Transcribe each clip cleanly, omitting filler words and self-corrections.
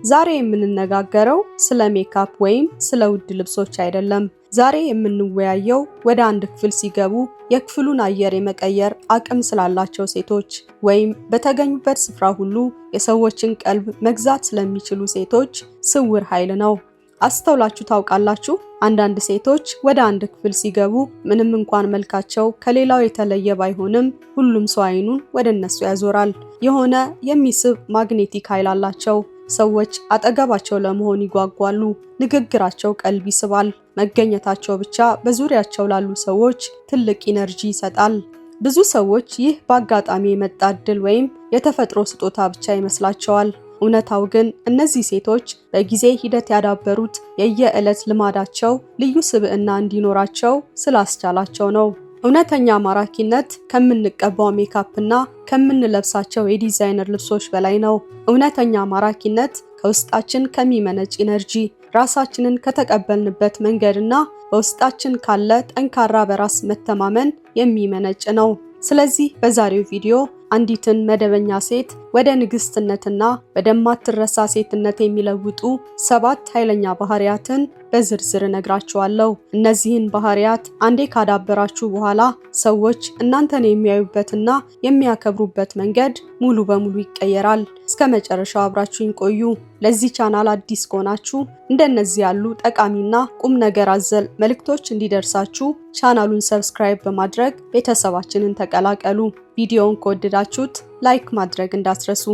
ዛሬ የምንነጋገረው ስለ ሜካፕ ወይም ስለ ውድ ልብሶች አይደለም። ዛሬ የምንወያየው ወደ አንድ ክፍል ሲገቡ የክፍሉን አየር የመቀየር አቅም ስላላቸው ሴቶች ወይም በተገኙበት ስፍራ ሁሉ የሰዎችን ቀልብ መግዛት ስለሚችሉ ሴቶች ስውር ኃይል ነው። አስተውላችሁ ታውቃላችሁ? አንዳንድ ሴቶች ወደ አንድ ክፍል ሲገቡ ምንም እንኳን መልካቸው ከሌላው የተለየ ባይሆንም ሁሉም ሰው አይኑን ወደ እነሱ ያዞራል። የሆነ የሚስብ ማግኔቲክ ኃይል አላቸው። ሰዎች አጠገባቸው ለመሆን ይጓጓሉ። ንግግራቸው ቀልብ ይስባል። መገኘታቸው ብቻ በዙሪያቸው ላሉ ሰዎች ትልቅ ኢነርጂ ይሰጣል። ብዙ ሰዎች ይህ በአጋጣሚ የመጣ ዕድል ወይም የተፈጥሮ ስጦታ ብቻ ይመስላቸዋል። እውነታው ግን እነዚህ ሴቶች በጊዜ ሂደት ያዳበሩት የየዕለት ልማዳቸው ልዩ ስብዕና እንዲኖራቸው ስላስቻላቸው ነው። እውነተኛ ማራኪነት ከምንቀባው ሜካፕና ከምንለብሳቸው የዲዛይነር ልብሶች በላይ ነው። እውነተኛ ማራኪነት ከውስጣችን ከሚመነጭ ኢነርጂ፣ ራሳችንን ከተቀበልንበት መንገድና በውስጣችን ካለ ጠንካራ በራስ መተማመን የሚመነጭ ነው። ስለዚህ በዛሬው ቪዲዮ አንዲትን መደበኛ ሴት ወደ ንግስትነትና ወደማትረሳ ሴትነት የሚለውጡ 7 ኃይለኛ ባህሪያትን በዝርዝር እነግራችኋለሁ። እነዚህን ባህሪያት አንዴ ካዳበራችሁ በኋላ ሰዎች እናንተን የሚያዩበትና የሚያከብሩበት መንገድ ሙሉ በሙሉ ይቀየራል። እስከ መጨረሻው አብራችሁኝ ቆዩ። ለዚህ ቻናል አዲስ ከሆናችሁ እንደነዚህ ያሉ ጠቃሚና ቁም ነገር አዘል መልእክቶች እንዲደርሳችሁ ቻናሉን ሰብስክራይብ በማድረግ ቤተሰባችንን ተቀላቀሉ። ቪዲዮውን ከወደዳችሁት ላይክ ማድረግ እንዳትረሱ።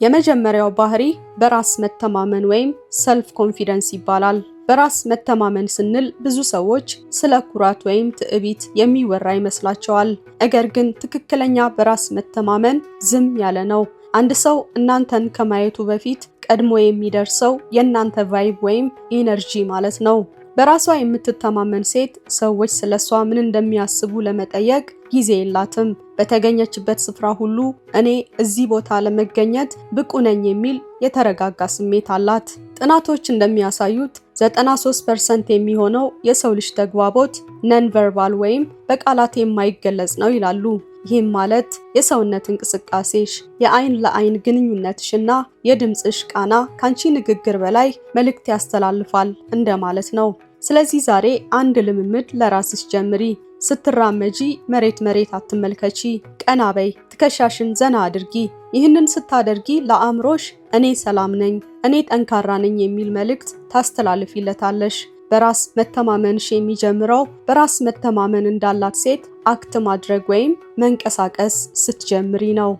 የመጀመሪያው ባህሪ በራስ መተማመን ወይም ሰልፍ ኮንፊደንስ ይባላል። በራስ መተማመን ስንል ብዙ ሰዎች ስለ ኩራት ወይም ትዕቢት የሚወራ ይመስላቸዋል። ነገር ግን ትክክለኛ በራስ መተማመን ዝም ያለ ነው። አንድ ሰው እናንተን ከማየቱ በፊት ቀድሞ የሚደርሰው የእናንተ ቫይብ ወይም ኢነርጂ ማለት ነው። በራሷ የምትተማመን ሴት ሰዎች ስለሷ ምን እንደሚያስቡ ለመጠየቅ ጊዜ የላትም። በተገኘችበት ስፍራ ሁሉ እኔ እዚህ ቦታ ለመገኘት ብቁ ነኝ የሚል የተረጋጋ ስሜት አላት። ጥናቶች እንደሚያሳዩት 93% የሚሆነው የሰው ልጅ ተግባቦት ነን ቨርባል ወይም በቃላት የማይገለጽ ነው ይላሉ። ይህም ማለት የሰውነት እንቅስቃሴሽ፣ የአይን ለአይን ግንኙነትሽና የድምፅሽ ቃና ካንቺ ንግግር በላይ መልእክት ያስተላልፋል እንደማለት ነው። ስለዚህ ዛሬ አንድ ልምምድ ለራስሽ ጀምሪ። ስትራመጂ መሬት አትመልከቺ፣ ቀና በይ፣ ትከሻሽን ዘና አድርጊ። ይህንን ስታደርጊ ለአእምሮሽ እኔ ሰላም ነኝ፣ እኔ ጠንካራ ነኝ የሚል መልእክት ታስተላልፊለታለሽ። በራስ መተማመንሽ የሚጀምረው በራስ መተማመን እንዳላት ሴት አክት ማድረግ ወይም መንቀሳቀስ ስትጀምሪ ነው።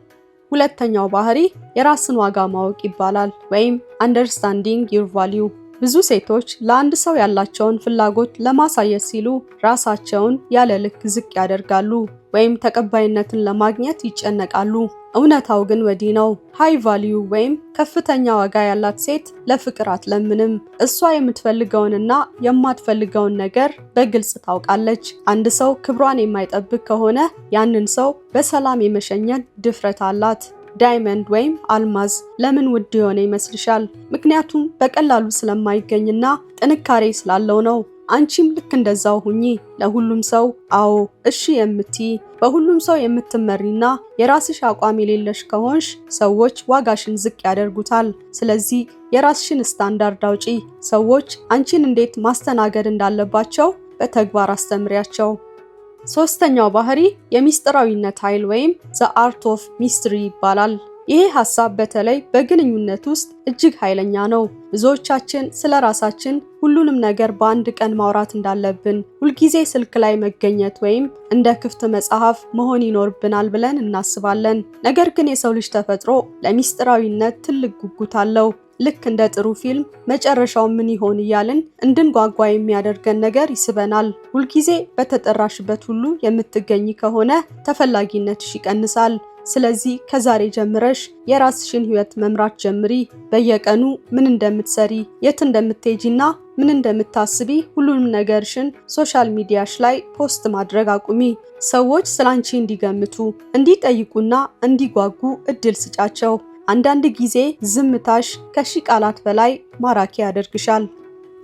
ሁለተኛው ባህሪ የራስን ዋጋ ማወቅ ይባላል ወይም አንደርስታንዲንግ ዩር ቫልዩ። ብዙ ሴቶች ለአንድ ሰው ያላቸውን ፍላጎት ለማሳየት ሲሉ ራሳቸውን ያለ ልክ ዝቅ ያደርጋሉ ወይም ተቀባይነትን ለማግኘት ይጨነቃሉ። እውነታው ግን ወዲህ ነው። ሃይ ቫልዩ ወይም ከፍተኛ ዋጋ ያላት ሴት ለፍቅር አትለምንም። እሷ የምትፈልገውንና የማትፈልገውን ነገር በግልጽ ታውቃለች። አንድ ሰው ክብሯን የማይጠብቅ ከሆነ ያንን ሰው በሰላም የመሸኘት ድፍረት አላት። ዳይመንድ ወይም አልማዝ ለምን ውድ የሆነ ይመስልሻል? ምክንያቱም በቀላሉ ስለማይገኝና ጥንካሬ ስላለው ነው። አንቺም ልክ እንደዛው ሁኚ። ለሁሉም ሰው አዎ እሺ የምትይ፣ በሁሉም ሰው የምትመሪና የራስሽ አቋም የሌለሽ ከሆንሽ ሰዎች ዋጋሽን ዝቅ ያደርጉታል። ስለዚህ የራስሽን ስታንዳርድ አውጪ። ሰዎች አንቺን እንዴት ማስተናገድ እንዳለባቸው በተግባር አስተምሪያቸው። ሶስተኛው ባህሪ የሚስጥራዊነት ኃይል ወይም ዘ አርት ኦፍ ሚስትሪ ይባላል። ይሄ ሐሳብ በተለይ በግንኙነት ውስጥ እጅግ ኃይለኛ ነው። ብዙዎቻችን ስለ ራሳችን ሁሉንም ነገር በአንድ ቀን ማውራት እንዳለብን፣ ሁልጊዜ ስልክ ላይ መገኘት ወይም እንደ ክፍት መጽሐፍ መሆን ይኖርብናል ብለን እናስባለን። ነገር ግን የሰው ልጅ ተፈጥሮ ለሚስጥራዊነት ትልቅ ጉጉት አለው። ልክ እንደ ጥሩ ፊልም መጨረሻው ምን ይሆን እያልን እንድንጓጓ የሚያደርገን ነገር ይስበናል። ሁልጊዜ በተጠራሽበት ሁሉ የምትገኝ ከሆነ ተፈላጊነትሽ ይቀንሳል። ስለዚህ ከዛሬ ጀምረሽ የራስሽን ህይወት መምራት ጀምሪ። በየቀኑ ምን እንደምትሰሪ፣ የት እንደምትሄጂና ምን እንደምታስቢ ሁሉንም ነገርሽን ሶሻል ሚዲያሽ ላይ ፖስት ማድረግ አቁሚ። ሰዎች ስላንቺ እንዲገምቱ፣ እንዲጠይቁና እንዲጓጉ እድል ስጫቸው። አንዳንድ ጊዜ ዝምታሽ ከሺህ ቃላት በላይ ማራኪ ያደርግሻል።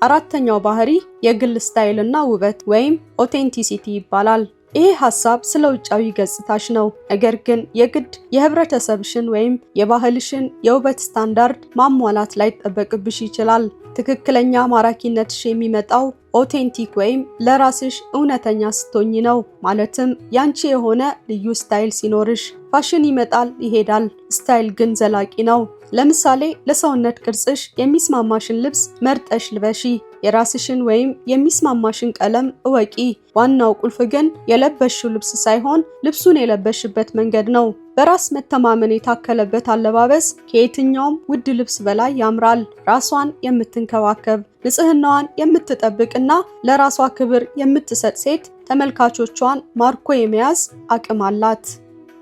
አራተኛው ባህሪ የግል ስታይልና ውበት ወይም ኦቴንቲሲቲ ይባላል። ይሄ ሐሳብ ስለ ውጫዊ ገጽታሽ ነው። ነገር ግን የግድ የህብረተሰብሽን ወይም የባህልሽን የውበት ስታንዳርድ ማሟላት ላይ ጠበቅብሽ ይችላል። ትክክለኛ ማራኪነትሽ የሚመጣው ኦቴንቲክ ወይም ለራስሽ እውነተኛ ስትሆኚ ነው። ማለትም ያንቺ የሆነ ልዩ ስታይል ሲኖርሽ። ፋሽን ይመጣል ይሄዳል፣ ስታይል ግን ዘላቂ ነው። ለምሳሌ ለሰውነት ቅርጽሽ የሚስማማሽን ልብስ መርጠሽ ልበሺ። የራስሽን ወይም የሚስማማሽን ቀለም እወቂ። ዋናው ቁልፍ ግን የለበሽው ልብስ ሳይሆን ልብሱን የለበሽበት መንገድ ነው። በራስ መተማመን የታከለበት አለባበስ ከየትኛውም ውድ ልብስ በላይ ያምራል። ራሷን የምትንከባከብ፣ ንጽህናዋን የምትጠብቅና ለራሷ ክብር የምትሰጥ ሴት ተመልካቾቿን ማርኮ የመያዝ አቅም አላት።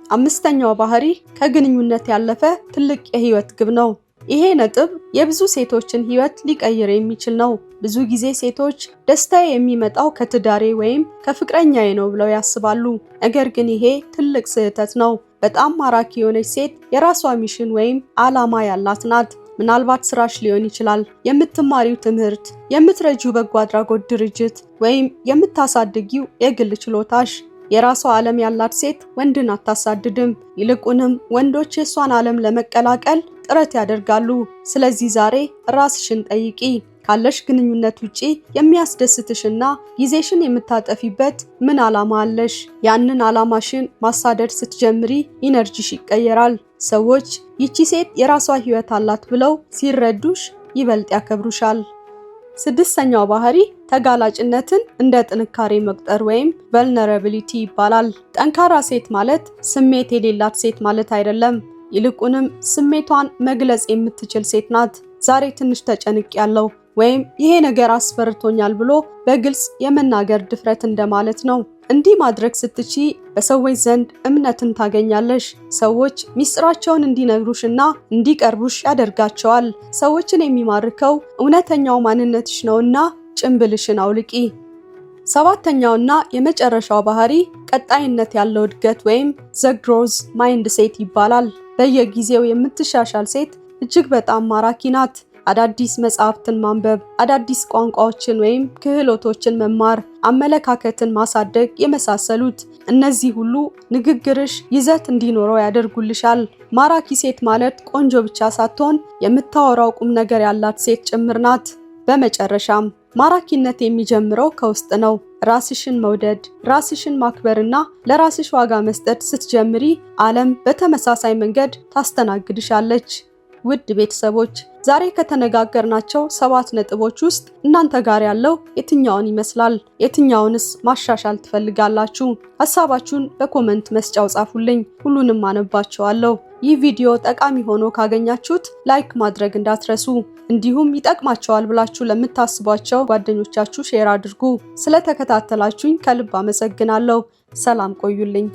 አምስተኛው ባህሪ ከግንኙነት ያለፈ ትልቅ የህይወት ግብ ነው። ይሄ ነጥብ የብዙ ሴቶችን ህይወት ሊቀይር የሚችል ነው። ብዙ ጊዜ ሴቶች ደስታዬ የሚመጣው ከትዳሬ ወይም ከፍቅረኛዬ ነው ብለው ያስባሉ። ነገር ግን ይሄ ትልቅ ስህተት ነው። በጣም ማራኪ የሆነች ሴት የራሷ ሚሽን ወይም ዓላማ ያላት ናት። ምናልባት ስራሽ ሊሆን ይችላል፣ የምትማሪው ትምህርት፣ የምትረጂው በጎ አድራጎት ድርጅት ወይም የምታሳድጊው የግል ችሎታሽ። የራሷ ዓለም ያላት ሴት ወንድን አታሳድድም። ይልቁንም ወንዶች የሷን ዓለም ለመቀላቀል ጥረት ያደርጋሉ። ስለዚህ ዛሬ ራስሽን ጠይቂ። ካለሽ ግንኙነት ውጪ የሚያስደስትሽና ጊዜሽን የምታጠፊበት ምን ዓላማ አለሽ? ያንን ዓላማሽን ማሳደድ ስትጀምሪ ኢነርጂሽ ይቀየራል። ሰዎች ይቺ ሴት የራሷ ህይወት አላት ብለው ሲረዱሽ ይበልጥ ያከብሩሻል። ስድስተኛው ባህሪ ተጋላጭነትን እንደ ጥንካሬ መቁጠር ወይም vulnerability ይባላል። ጠንካራ ሴት ማለት ስሜት የሌላት ሴት ማለት አይደለም። ይልቁንም ስሜቷን መግለጽ የምትችል ሴት ናት። ዛሬ ትንሽ ተጨንቄያለሁ ወይም ይሄ ነገር አስፈርቶኛል ብሎ በግልጽ የመናገር ድፍረት እንደማለት ነው። እንዲህ ማድረግ ስትቺ በሰዎች ዘንድ እምነትን ታገኛለሽ። ሰዎች ሚስጥራቸውን እንዲነግሩሽና እንዲቀርቡሽ ያደርጋቸዋል። ሰዎችን የሚማርከው እውነተኛው ማንነትሽ ነውና ጭንብልሽን አውልቂ። ሰባተኛውና የመጨረሻው ባህሪ ቀጣይነት ያለው እድገት ወይም the growth mindset ይባላል። በየጊዜው የምትሻሻል ሴት እጅግ በጣም ማራኪ ናት። አዳዲስ መጽሐፍትን ማንበብ፣ አዳዲስ ቋንቋዎችን ወይም ክህሎቶችን መማር፣ አመለካከትን ማሳደግ የመሳሰሉት እነዚህ ሁሉ ንግግርሽ ይዘት እንዲኖረው ያደርጉልሻል። ማራኪ ሴት ማለት ቆንጆ ብቻ ሳትሆን የምታወራው ቁም ነገር ያላት ሴት ጭምር ናት። በመጨረሻም ማራኪነት የሚጀምረው ከውስጥ ነው። ራስሽን መውደድ፣ ራስሽን ማክበርና ለራስሽ ዋጋ መስጠት ስትጀምሪ ዓለም በተመሳሳይ መንገድ ታስተናግድሻለች። ውድ ቤተሰቦች ዛሬ ከተነጋገርናቸው 7 ነጥቦች ውስጥ እናንተ ጋር ያለው የትኛውን ይመስላል? የትኛውንስ ማሻሻል ትፈልጋላችሁ? ሐሳባችሁን በኮመንት መስጫው ጻፉልኝ፣ ሁሉንም አነባቸዋለሁ። ይህ ቪዲዮ ጠቃሚ ሆኖ ካገኛችሁት ላይክ ማድረግ እንዳትረሱ፣ እንዲሁም ይጠቅማቸዋል ብላችሁ ለምታስቧቸው ጓደኞቻችሁ ሼር አድርጉ። ስለተከታተላችሁኝ ከልብ አመሰግናለሁ። ሰላም ቆዩልኝ።